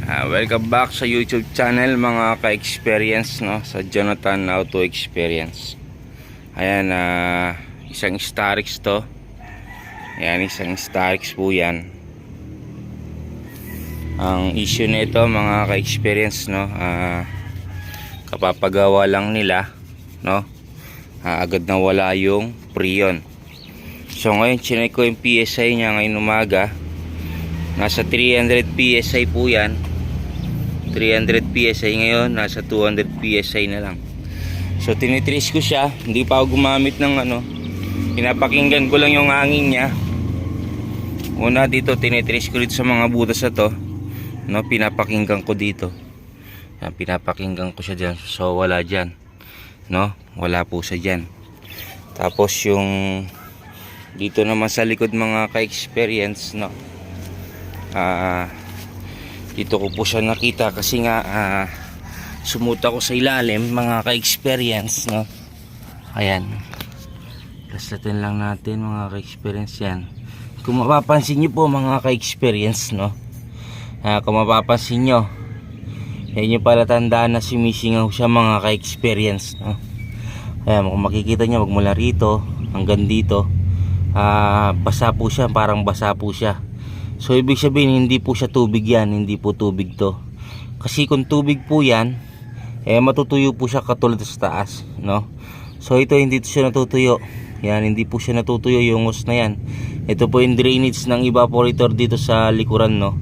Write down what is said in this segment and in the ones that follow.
Welcome back sa YouTube channel mga ka-experience, no? Sa Jonathan Auto Experience. Ayan, isang Starix to. Ayan, isang Starix po yan. Ang issue nito mga ka-experience, no? Kapapagawa lang nila, no? Agad na wala yung prion. So ngayon chinek ko yung PSI niya ngayon umaga. Nasa 300 PSI po yan. 300 PSI ngayon, nasa 200 PSI na lang. So tinitrace ko siya, hindi pa ako gumamit ng pinapakinggan ko lang yung hangin niya. Una dito tinitrace ko dito sa mga butas na to, no, pinapakinggan ko dito. Yan, pinapakinggan ko siya diyan. So wala diyan, no, wala po siya diyan. Tapos yung dito naman sa likod mga ka-experience, no, dito ko po siya nakita kasi nga sumuta ko sa ilalim mga ka-experience, no. Ayan, kaslatin lang natin mga ka-experience yan. Kung mapapansin nyo po mga ka-experience, no, kung mapapansin nyo, yan yung pala tandaan na sumisingaw siya mga ka-experience, no. Ayan, kung makikita nyo magmula rito hanggang dito, basa po siya, parang basa po siya. So ibig sabihin hindi po siya tubig yan, hindi po tubig to. Kasi kung tubig po yan, matutuyo po siya katulad sa taas, no. So ito hindi siya natutuyo. Yan, hindi po siya natutuyo yung hose na yan. Ito po yung drainage ng evaporator dito sa likuran, no.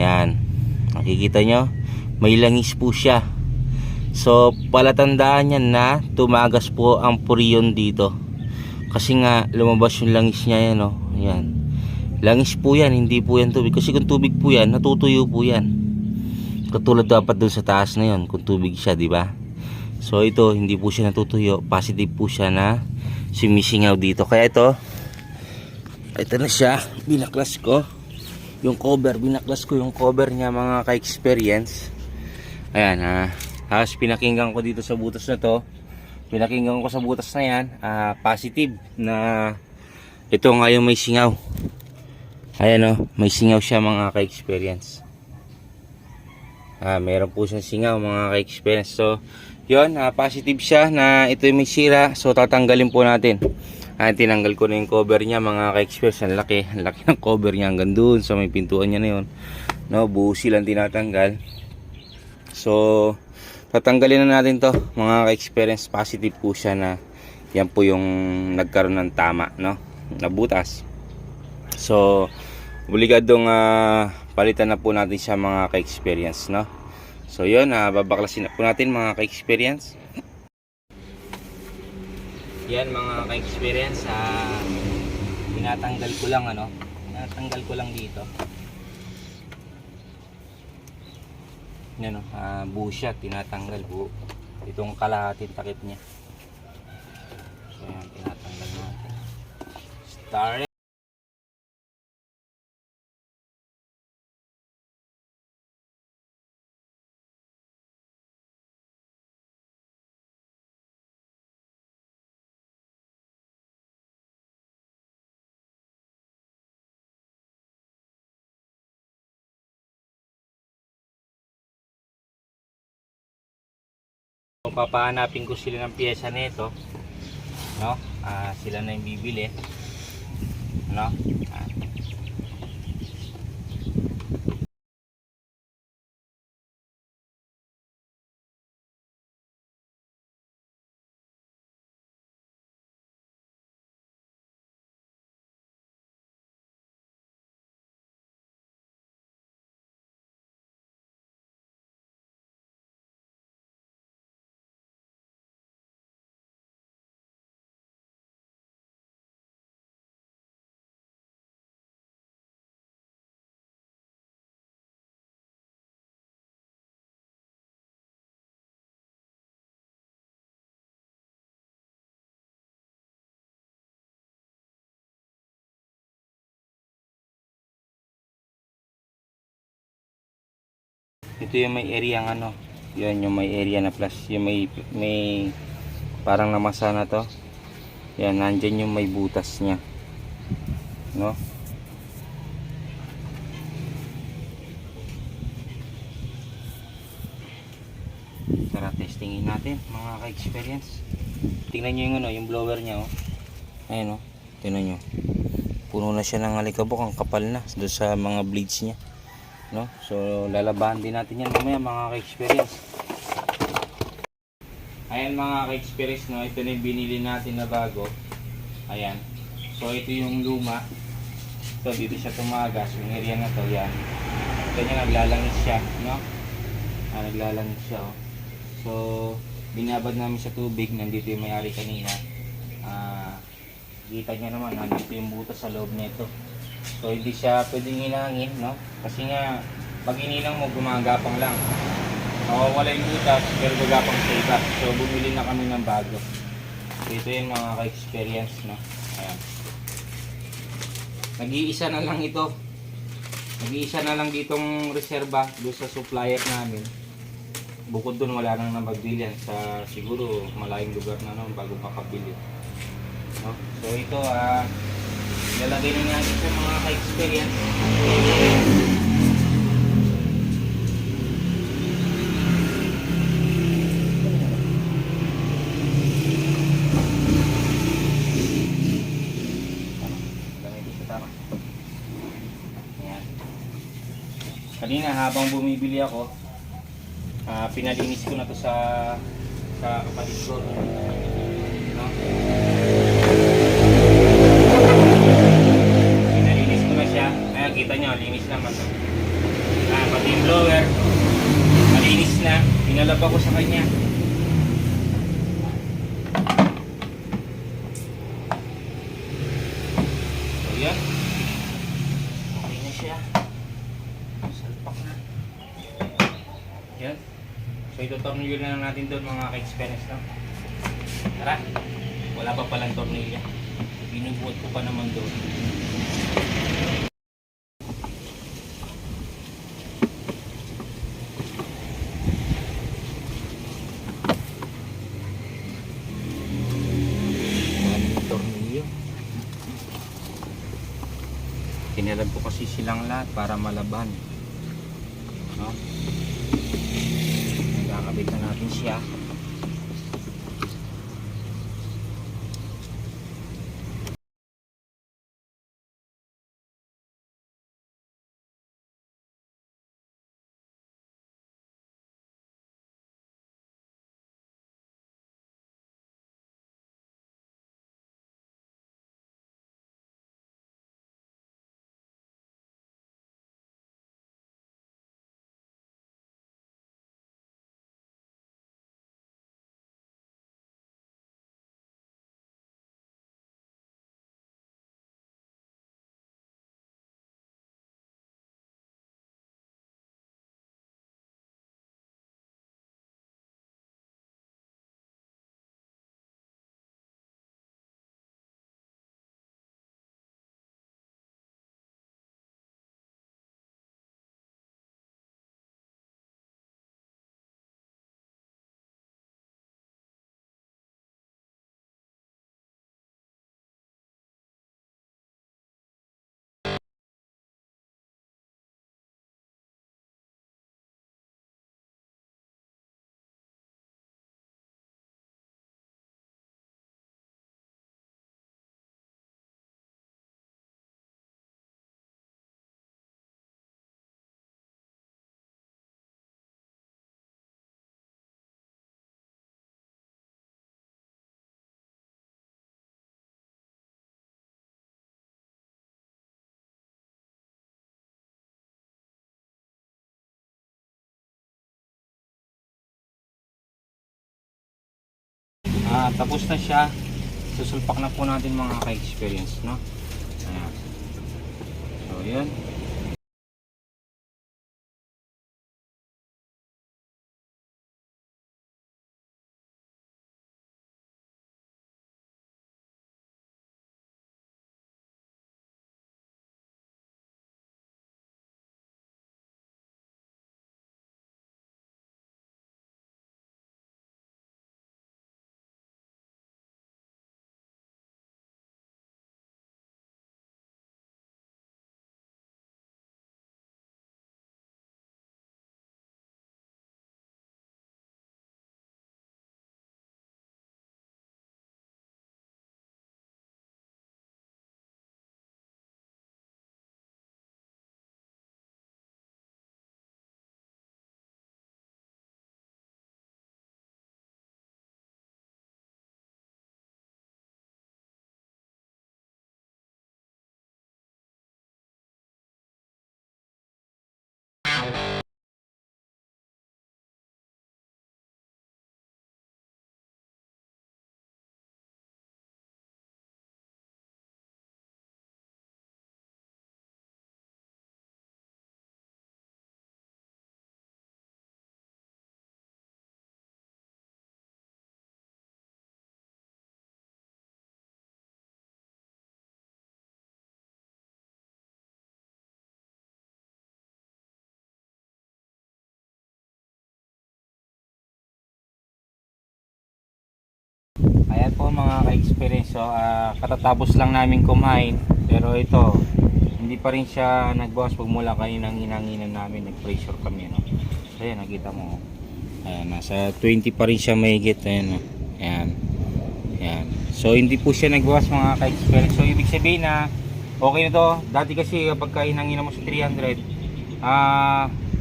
Yan, nakikita nyo, may langis po siya. So palatandaan yan na tumagas po ang prion dito. Kasi nga lumabas yung langis niya yan, no. Yan, langis po yan, hindi po yan tubig. Kasi kung tubig po yan, natutuyo po yan. Katulad dapat dun sa taas na yon, kung tubig siya, di ba? So ito, hindi po siya natutuyo. Positive po siya na sumisingaw dito. Kaya ito na siya. Binaklas ko yung cover. Binaklas ko yung cover niya mga ka-experience. Ayan, tapos pinakinggan ko dito sa butas na to. Pinakinggan ko sa butas na yan. Positive na ito nga yung may singaw. Ayan, o, may singaw siya mga ka-experience. Meron po siyang singaw mga ka-experience. So yun, positive siya na ito yung may sira. So tatanggalin po natin. Tinanggal ko na yung cover niya mga ka-experience. Ang laki ng cover niya hanggang dun sa may pintuan niya na yun, no, busi lang tinatanggal. So tatanggalin na natin to mga ka-experience. Positive po siya na yan po yung nagkaroon ng tama, no, na butas. So obligadong palitan na po natin siya mga ka-experience, no. So yun, babaklasin na po natin mga ka-experience. Yan mga ka-experience, tinatanggal ko lang tinatanggal ko lang dito. Yan, buo siya, tinatanggal buo. Itong kalahating takip niya. So yan, tinatanggal natin. Start. Papahanapin ko sila ng piyesa nito, no. Sila na yung bibili, no. Ito yung may area ng yun yung may area na plus, yung may parang namasa na to. Yan, nandyan yung may butas niya, no. tingin natin mga ka-experience. Tingnan nyo yung ano, yung blower niya oh. Ayun oh, tingnan nyo. Puno na siya ng alikabok, ang kapal na doon sa mga blades niya, no? So lalabahan din natin yan mamaya mga ka-experience. Ayan mga ka-experience, no, ito na yung binili natin na bago. Ayan. So ito yung luma. So dito siya tumagas, yung area na to, yan. Ganyan naglalangis siya, no? Naglalangis siya oh. So binabad namin sa tubig, nandito yung may-ari kanina. Kita nyo naman, nandito yung butas sa loob nito. So hindi siya pwedeng hinangin, no? Kasi nga pag inilang mo, gumagapang lang. Mawawala yung butas pero gagapang sa iba. So bumili na kami ng bago. So ito yung mga ka-experience, no? Ayan. Nag-iisa na lang ito. Nag-iisa na lang ditong reserba doon sa supplier namin. Bukod doon wala nang nabagbilian sa siguro malayong lugar na naman bago makabili. No? So ito lalagay na natin sa mga ka-experience. Kanina habang bumibili ako, pinalinis ko na to sa kapatid ko, no? Pinalinis ko na siya. Ayan, kita nyo, linis naman. Pati yung blower, malinis na. Pinalaba ko sa kanya. So yan, okay na siya. Salpak na. Yan. So ito tornilyo na lang natin doon mga ka-experience, no? Tara. Wala pa palang tornilyo. Binubuot ko pa naman doon. Daming tornilyo. Kinalag ko kasi silang lahat para malaban. No? Nagkakabit na natin siya. Tapos na siya. Susulpak na po natin mga ka-experience, no? Ayan. So yun. Ayan po mga ka-experience. So, katatapos lang namin kumain. Pero ito, hindi pa rin siya nagbawas pagmula kaninang inanginan namin. Nag-pressure kami. No? So, ayan, nakita mo. Ayan, nasa 20 pa rin siya mahigit. Ayan, no? Ayan. Ayan. So, hindi po siya nagbawas mga ka-experience. So, ibig sabihin na okay na to. Dati kasi kapag inanginan mo sa 300,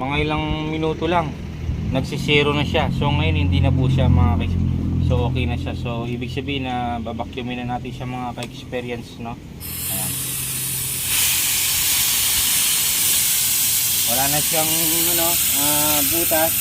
mga ilang minuto lang nagsisero na siya. So, ngayon hindi na po siya mga ka-experience. So okay na siya. So ibig sabihin na babacuumin na natin siya mga ka-experience, no? Ayan. Wala na siyang ano, butas.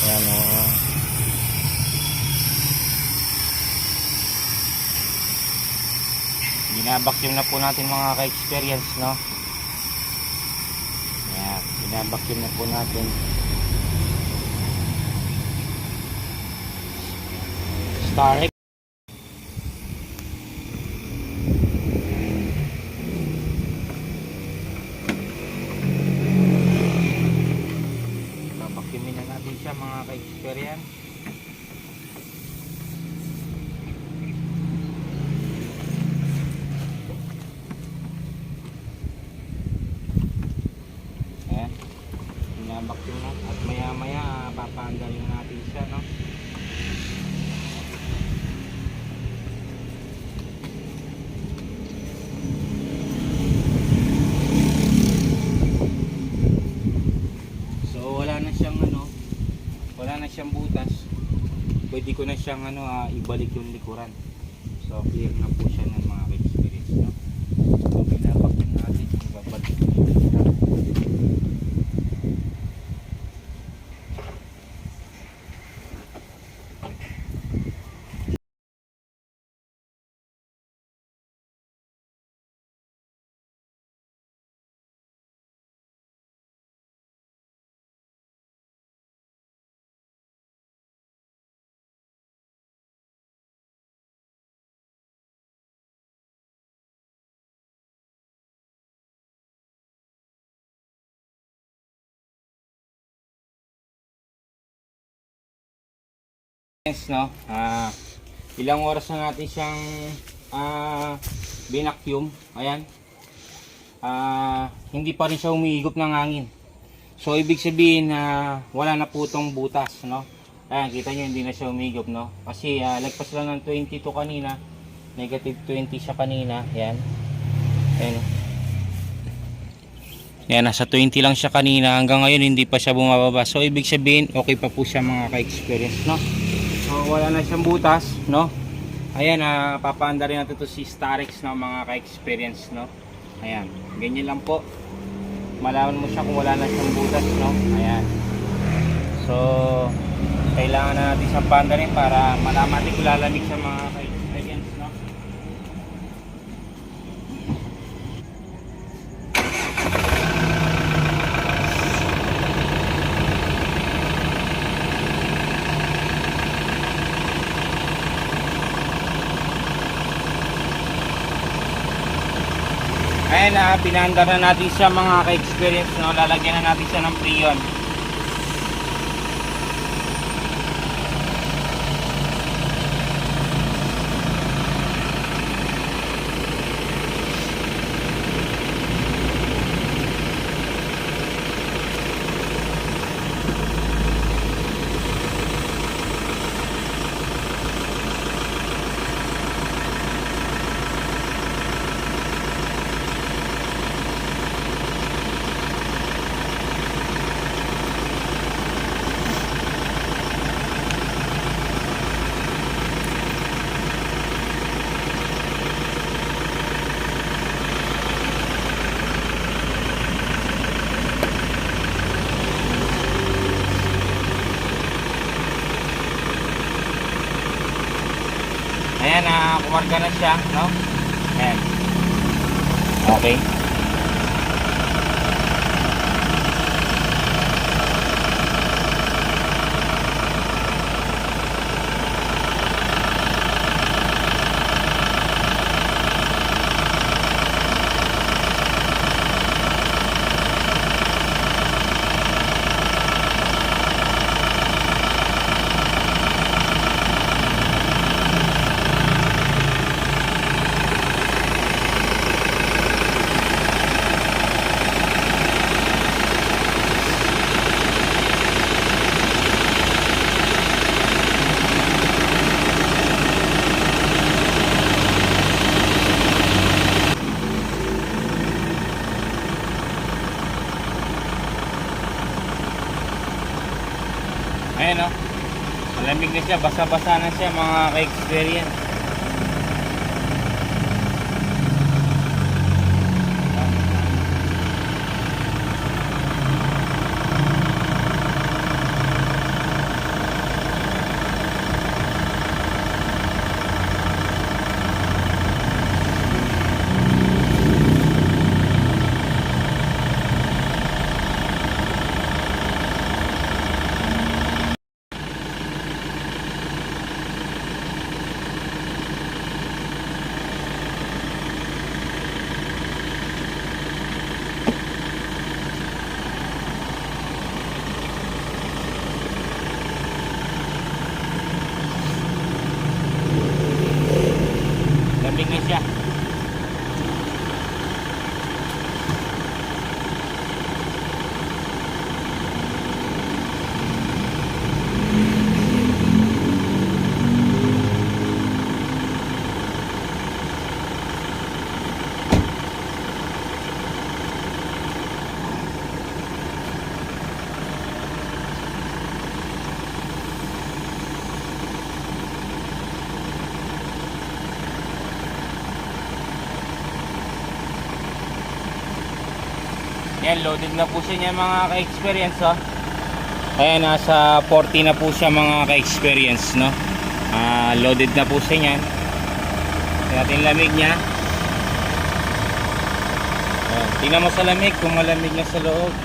Ayan, oh. Binabacuum na po natin mga ka-experience, no? Ayan, binabacuum na po natin. Starex. Babacuumin na natin siya mga ka-experience. Vacuum na at maya maya papaandalin natin siya, no? So wala na siyang ano, wala na siyang butas. Pwede ko na siyang ano, ibalik yung likuran. So clear na po siya ng mga experience, no? So pinapakuin natin yung babalik. No, ilang oras na natin siyang binacuum. Ayan, hindi pa rin siya umiigop ng hangin. So ibig sabihin na wala na po itong butas, no? Ayan, kita nyo hindi na siya umigop, no? Kasi lagpas lang ng 22 kanina, negative 20 siya kanina. Ayan, ayan. Yan, nasa 20 lang siya kanina, hanggang ngayon hindi pa siya bumababa. So ibig sabihin okay pa po siya mga ka-experience, no? So wala na siyang butas, no? Ayan, papaanda rin natin ito si Starex, no, mga ka-experience, no? Ayan, ganyan lang po. Malaman mo siya kung wala na siyang butas, no? Ayan. So kailangan na natin siyang paanda rin para malaman natin kung lalamig sa mga ka-experience, no? Ayan, pinaandar na natin siya mga ka-experience, no? Lalagyan na natin siya ng prion. Ayan, kumarga na siya, no? Ayan. Okay. Lamig na siya, basa-basa na siya mga ka-experience. Lamig na siya. Yan, loaded na po siya niya mga ka-experience, oh. Ayan, nasa 40 na po siya mga ka-experience, no. Loaded na po siya niyan. Tingnan natin lamig niya. Ayan, tingnan mo sa lamig kung malamig na sa loob.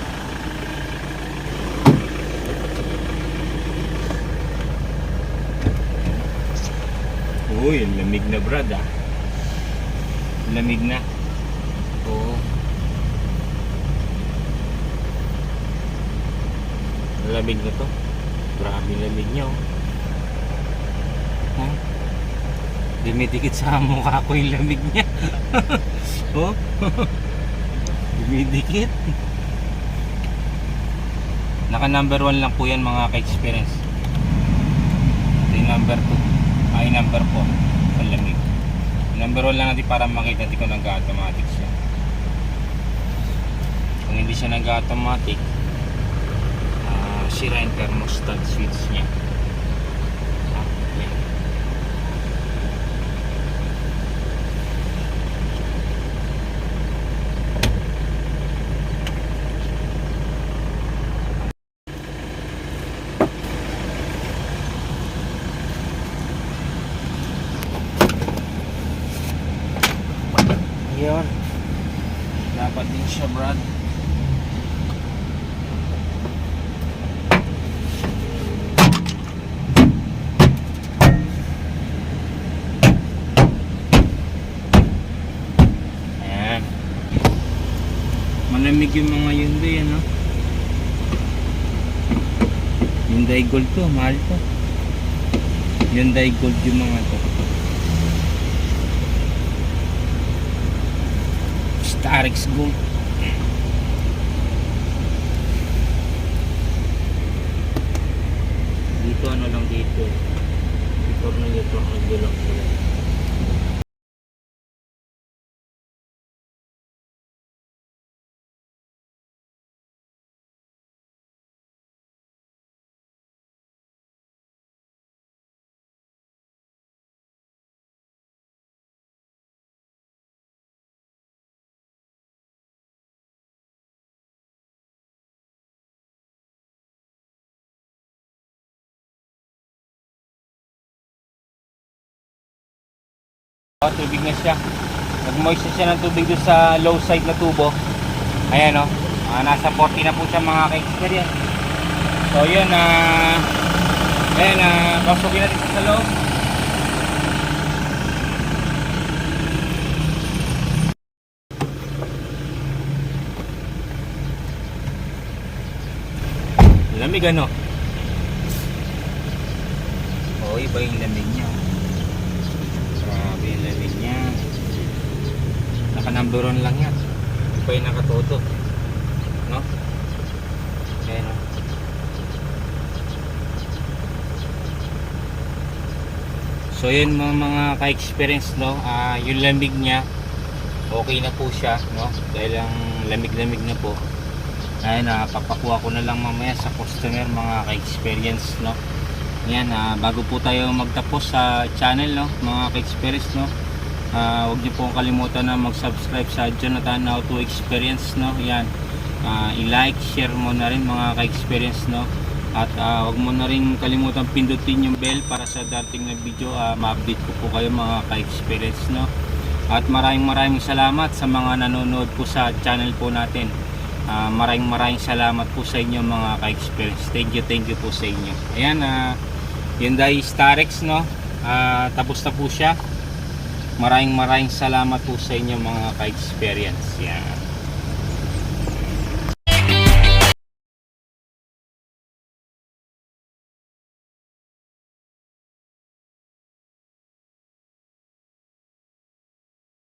Uy, lamig na brad, ah. Lamig na. Oo. Lamig na to. Grabe lamig niya, oh. Huh? Dumidikit sa mukha ko yung lamig niya. Oh. Dumidikit. Naka number 1 lang po yan mga ka-experience. Ito yung number 2. Ay number 4. Ang lamig. Number 1 lang natin para makita natin kung nag-automatic siya. Kung hindi siya nag-automatic, sira yung thermostat switch niya. Yan. Ayun. Dapat din siya, Brad. Malamig yung mga Hyundai, ano? Hyundai Gold to, mahal to. Hyundai Gold yung mga to. Starex Gold. Dito ano lang dito. Before na ito ang nagulong sila. Tubig na siya. Nag-moist na siya ng tubig doon sa low side na tubo. Ayan, o. Nasa 40 na po siya mga ka-experience. So yun, ayan, pasukin natin sa loob. Lamig, ano? O, iba yung lamig niya. Grabe yung lamig niya. Naka number 1 lang yan. Iba yung nakatutok, no? Ayan, o. So yun mga ka-experience, no, yung lamig niya okay na po siya, no, dahil ang lamig-lamig na po. Ayun, papakuha ko na lang mamaya sa customer mga ka-experience, no. Ayan, bago po tayo magtapos sa channel, no, mga ka-experience, no, huwag niyo po kalimutan na mag-subscribe sa Jonathan How to Experience, no. Ayan, i-like, share mo na rin mga ka-experience, no. At huwag mo na rin kalimutan pindutin yung bell para sa dating na video, ma-update ko po kayo mga ka-experience, no. At maraming salamat sa mga nanonood po sa channel po natin. Maraming salamat po sa inyo mga ka-experience. Thank you po sa inyo. Ayan, Hyundai Starex, no. Tapos na po siya. Maraming salamat po sa inyo mga ka-experience. Yan.